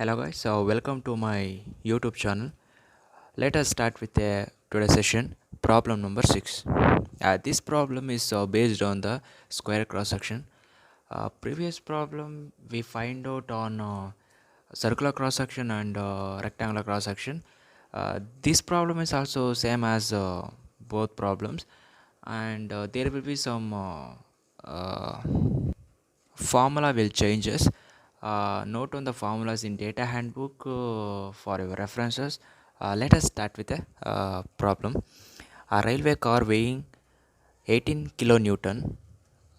Hello guys, so welcome to my YouTube channel. Let us start with today's session, problem number 6. This problem is based on the square cross section. Previous problem we find out on circular cross section and rectangular cross section. This problem is also same as both problems, and there will be some formula will changes. Note on the formulas in data handbook for your references. Let us start with the problem. A railway car weighing 18 kilonewton,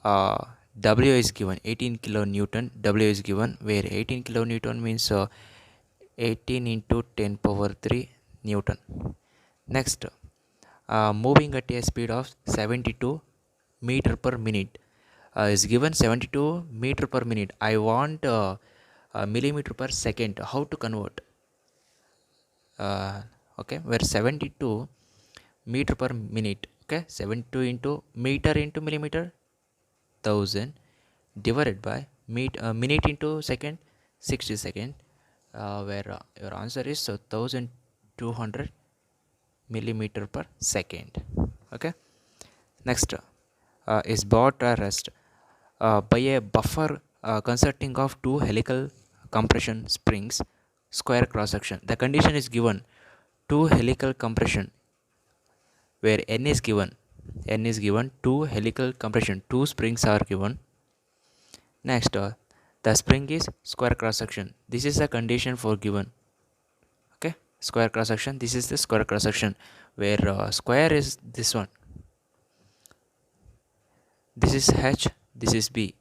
uh, W is given. 18 kilonewton W is given, where 18 kilonewton means 18 into 10 power 3 newton. Next, moving at a speed of 72 meter per minute, is given 72 meter per minute. I want millimeter per second. How to convert? Okay, where 72 meter per minute. Okay, 72 into meter into millimeter, 1000 divided by minute into second, 60 second. Where your answer is 1200 millimeter per second. Okay. Next, is brought a rest by a buffer consisting of two helical compression springs, square cross section. The condition is given: two helical compression, where n is given, two helical compression, two springs are given. Next, the spring is square cross section. This is the condition for given. Okay, square cross section. This is the square cross section, where square is this one. This is H. This is B.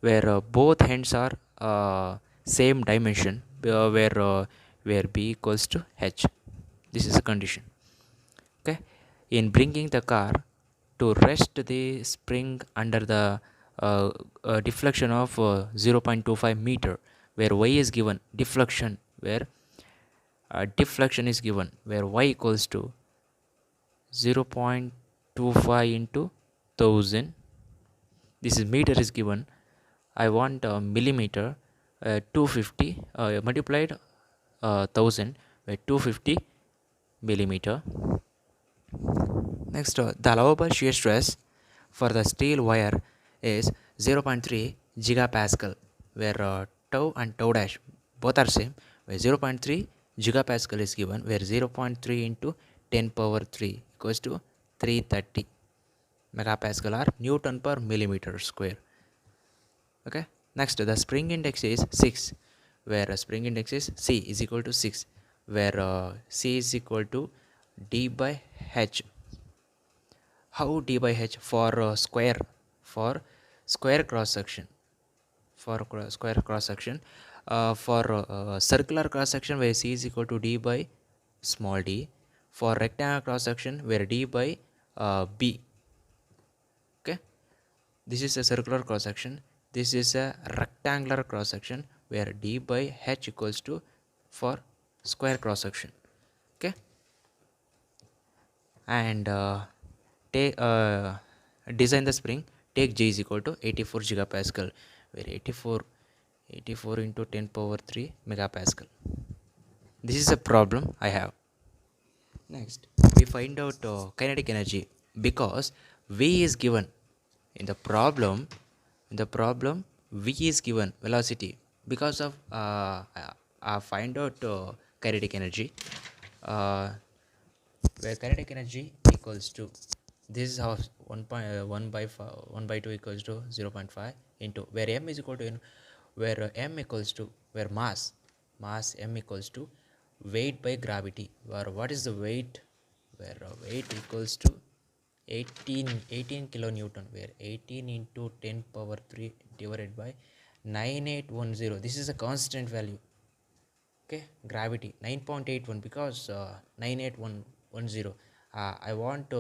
Where both ends are same dimension, where B equals to H. This is a condition. Okay, in bringing the car to rest, the spring under the deflection of 0.25 meter, where Y is given, deflection, where deflection is given, where Y equals to 0.25 into 1000. This is meter is given. I want millimeter, 250 multiplied 1000 by 250 millimeter. Next, the allowable shear stress for the steel wire is 0.3 gigapascal, where tau and tau dash both are same, where 0.3 gigapascal is given, where 0.3 into 10 power 3 equals to 330 megapascal or Newton per millimeter square. Okay. Next, the spring index is 6, where spring index is C is equal to 6, where C is equal to D by H. How D by H? For square cross section, square cross section, for circular cross section, where C is equal to D by small d, for rectangular cross section, where D by B. Okay, this is a circular cross section, this is a rectangular cross section, where D by H equals to for square cross section. Okay, and take design the spring. Take G is equal to 84 gigapascal, where 84 into 10 power 3 megapascal. This is a problem I have. Next, we find out kinetic energy, because V is given in the problem. V is given velocity. Because of I find out kinetic energy, where kinetic energy equals to, this is how 1 by 2 equals to 0.5 into, where m is equal to n, where m equals to, where mass m equals to weight by gravity, where what is the weight, where weight equals to 18 kilonewton, where 18 into 10 power 3 divided by 9810. This is a constant value. Okay, gravity 9.81, because 98110. I want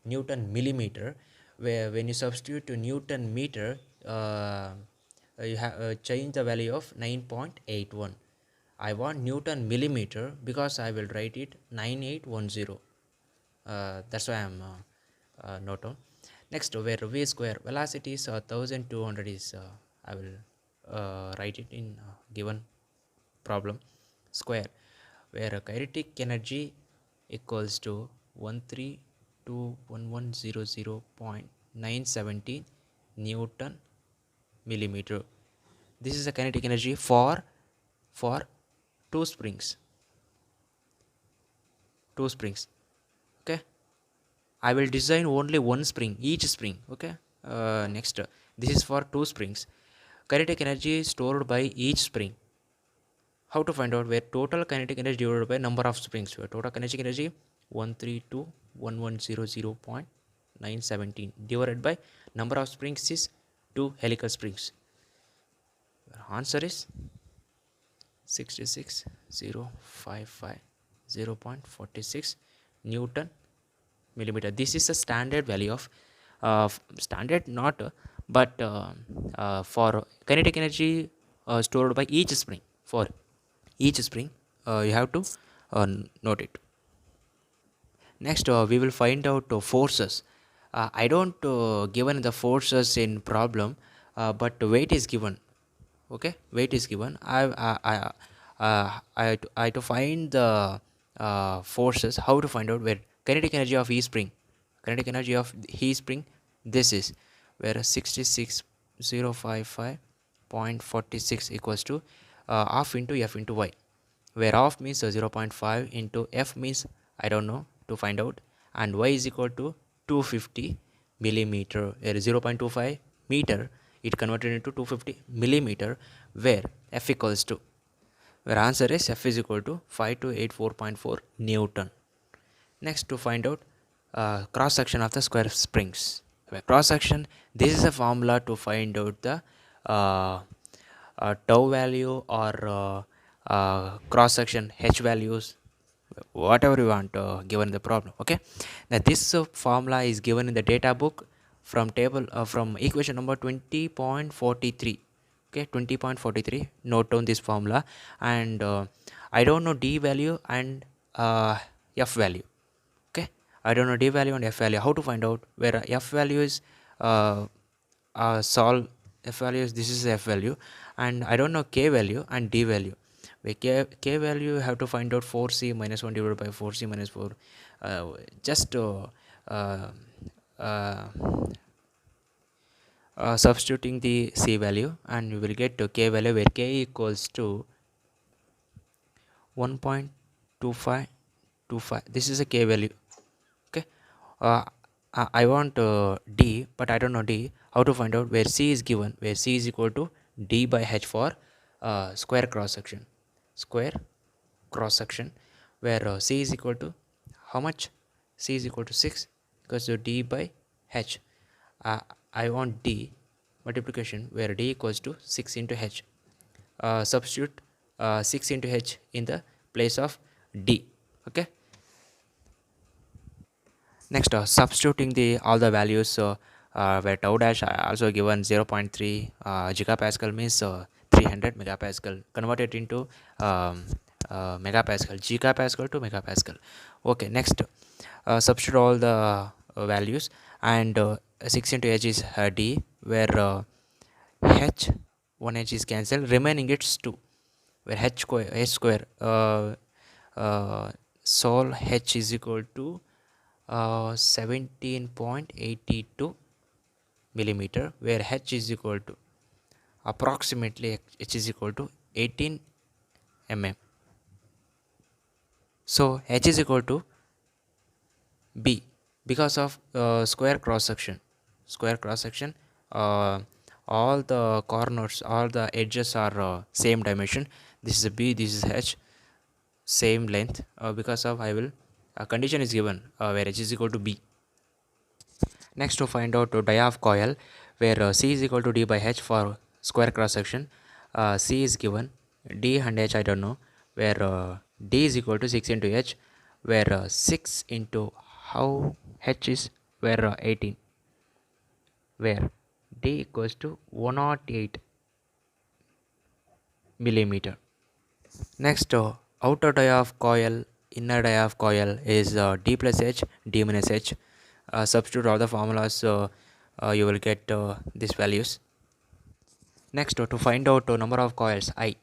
Newton millimeter, where when you substitute to Newton meter, you have change the value of 9.81. I want Newton millimeter, because I will write it 9810. That's why I'm note on. Next, where v square velocity is 1200 is I will write it in given problem square, where kinetic energy equals to 1321100.917 Newton millimeter. This is the kinetic energy for two springs. Okay, I will design only one spring, each spring. Okay, next, this is for two springs. Kinetic energy stored by each spring. How to find out? Where total kinetic energy divided by number of springs. Where total kinetic energy 1321100.917 divided by number of springs is 2 helical springs. Your answer is 66055.0.46 Newton millimeter. This is a standard value of standard, not but for kinetic energy stored by each spring. For each spring, you have to note it. Next, we will find out forces. I don't given the forces in problem, but weight is given. Okay, weight is given. I to find the forces. How to find out? Where kinetic energy of E spring, kinetic energy of E spring, this is where 66055.46 equals to half into F into Y, where half means 0.5 into F means I don't know, to find out, and Y is equal to 250 millimeter, 0.25 meter, it converted into 250 millimeter, where F equals to, where answer is F is equal to 5284.4 Newton. Next, to find out cross section of the square springs. Cross section, this is a formula to find out the tau value or cross section H values, whatever you want given the problem. Okay, now this formula is given in the data book from table from equation number 20.43. okay, 20.43. note down this formula, and I don't know D value and F value. Okay, I don't know D value and F value. How to find out? Where F value is solve F value is, this is F value, and I don't know K value and D value. Where K value, you have to find out 4C minus 1 divided by 4C minus 4. Just substituting the C value, and you will get to K value, where K equals to 1.2525. This is a K value. Okay, I want D, but I don't know D. How to find out? Where C is given, where C is equal to D by H for square cross section. Square cross section, where C is equal to how much? C is equal to 6 because of D by H. I want D multiplication, where D equals to 6 into H. Substitute 6 into H in the place of D. Okay. Next, substituting the all the values, where tau dash also given 0.3 gigapascal means 300 megapascal, converted into megapascal, gigapascal to megapascal. Okay, next, substitute all the values, and 6 into H is D, where H, 1 H is cancelled, remaining it's 2, where H square sol H is equal to 17.82 millimeter, where H is equal to approximately H is equal to 18 mm. So H is equal to B because of square cross section. All the corners, all the edges are same dimension. This is a B, this is H, same length. Because of I will condition is given where H is equal to B. Next, to find out dia of coil, where C is equal to D by H for square cross section. C is given, D and H I don't know, where D is equal to 6 into H, where 6 into how H is, where 18, where D equals to 108 millimeter. Next, outer dia of coil, inner dia of coil is D plus H, D minus H. Substitute all the formulas, you will get these values. Next, to find out number of coils I.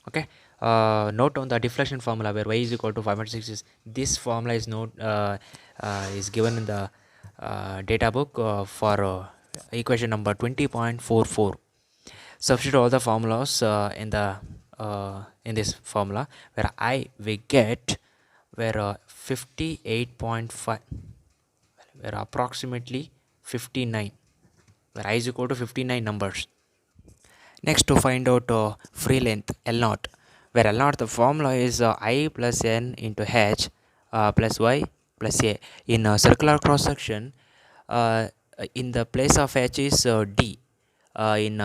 Okay, note on the deflection formula where y is equal to 5.6 is this formula is is given in the data book for equation number 20.44. Substitute all the formulas in this formula where I we get where 58.5 where approximately 59 where I is equal to 59 numbers. Next, to find out free length L0, where L0 the formula is I plus N into H plus Y plus A. In circular cross section, in the place of H is D. In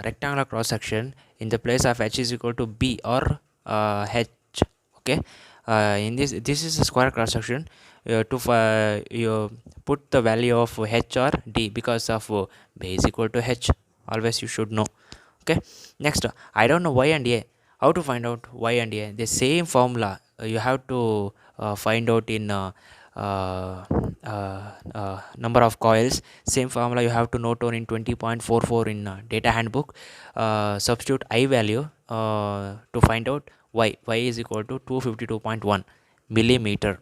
rectangular cross section, in the place of H is equal to B or H. Okay. In this is a square cross section. You put the value of H or D because of B is equal to H. Always you should know. Okay, next, I don't know y and a. How to find out y and a? The same formula you have to find out in number of coils. Same formula you have to note on in 20.44 in data handbook. Substitute I value to find out y. Y is equal to 252.1 millimeter.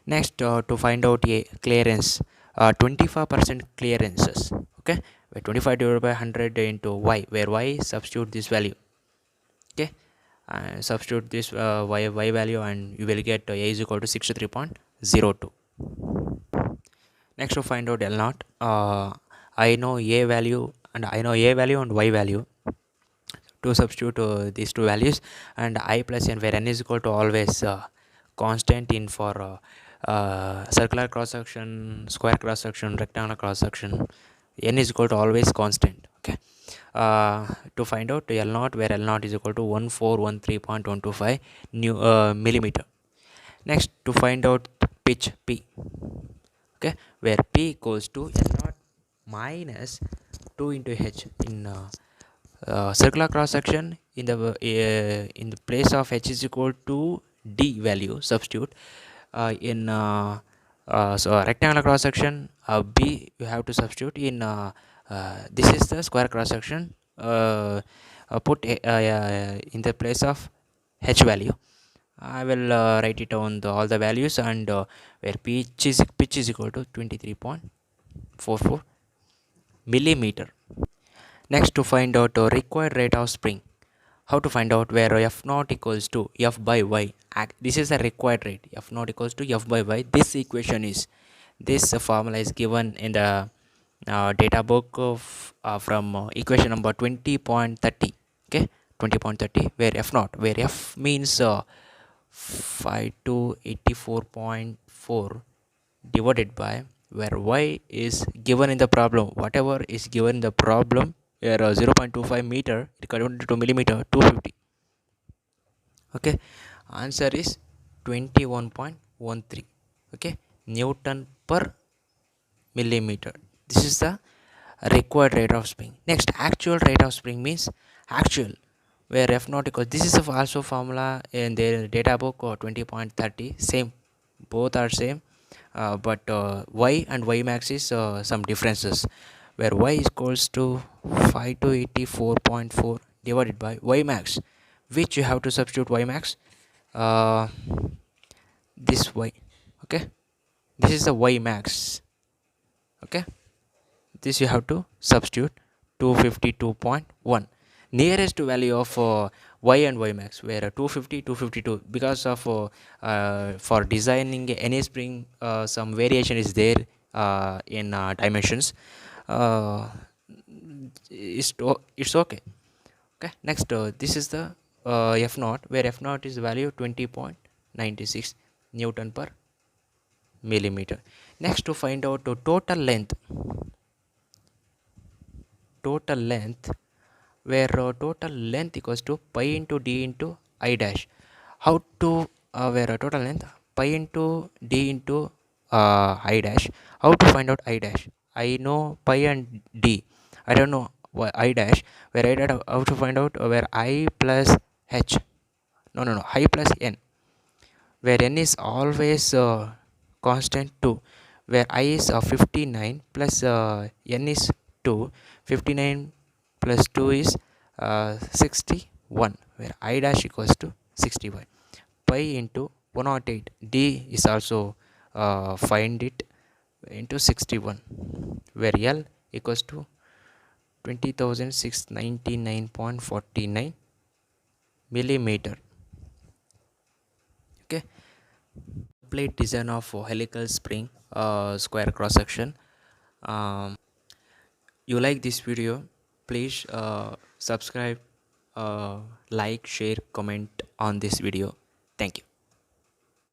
Next, to find out a clearance, 25% clearances. Okay, where 25 divided by 100 into y, where y substitute this value. Okay, substitute this y value and you will get a is equal to 63.02. Next, to find out L0, I know a value and y value. To substitute these two values and I plus n, where n is equal to always constant in for circular cross section, square cross section, rectangular cross section, n is equal to always constant. Okay, to find out L0, where L0 is equal to 1413.125 millimeter. Next, to find out pitch P. Okay, where P equals to L0 minus 2 into H. In circular cross section, in the place of H is equal to D value substitute. In rectangular cross section, B you have to substitute in this is the square cross section, put in the place of H value. I will write it on all the values and where pitch is equal to 23.44 millimeter. Next, to find out required rate of spring. How to find out? Where F naught equals to F by Y. This is the required rate. F naught equals to F by Y. This equation is, this formula is given in the data book of from equation number 20.30. Okay, 20.30, where F naught, where F means 5 to 84.4 divided by where Y is given in the problem. Whatever is given in the problem, where 0.25 meter converted to millimeter, 250. Okay, answer is 21.13. okay, Newton per millimeter. This is the required rate of spring. Next, actual rate of spring means actual, where F naught equals, this is also formula in their data book 20.30. same, both are same, but y and y max is some differences, where y is equals to 5 to 84.4 divided by y max, which you have to substitute y max, this y. Okay, this is the y max. Okay, this you have to substitute 252.1, nearest to value of y and y max, where 250 252, because of for designing any spring some variation is there in dimensions. It's okay. Okay, next, this is the F naught, where F naught is value 20.96 Newton per millimeter. Next, to find out total length, where total length equals to pi into d into I dash. How to where total length pi into d into I dash. How to find out I dash? I know pi and d, I don't know I dash, where I dash, how to find out? Where I plus h, no I plus n, where n is always constant 2, where I is 59 plus n is 2, 59 plus 2 is 61, where I dash equals to 61. Pi into 108, D is also find it into 61, where L equals to 20,699.49 millimeter. Okay, plate design of helical spring square cross section. You like this video, please subscribe, like, share, comment on this video. Thank you.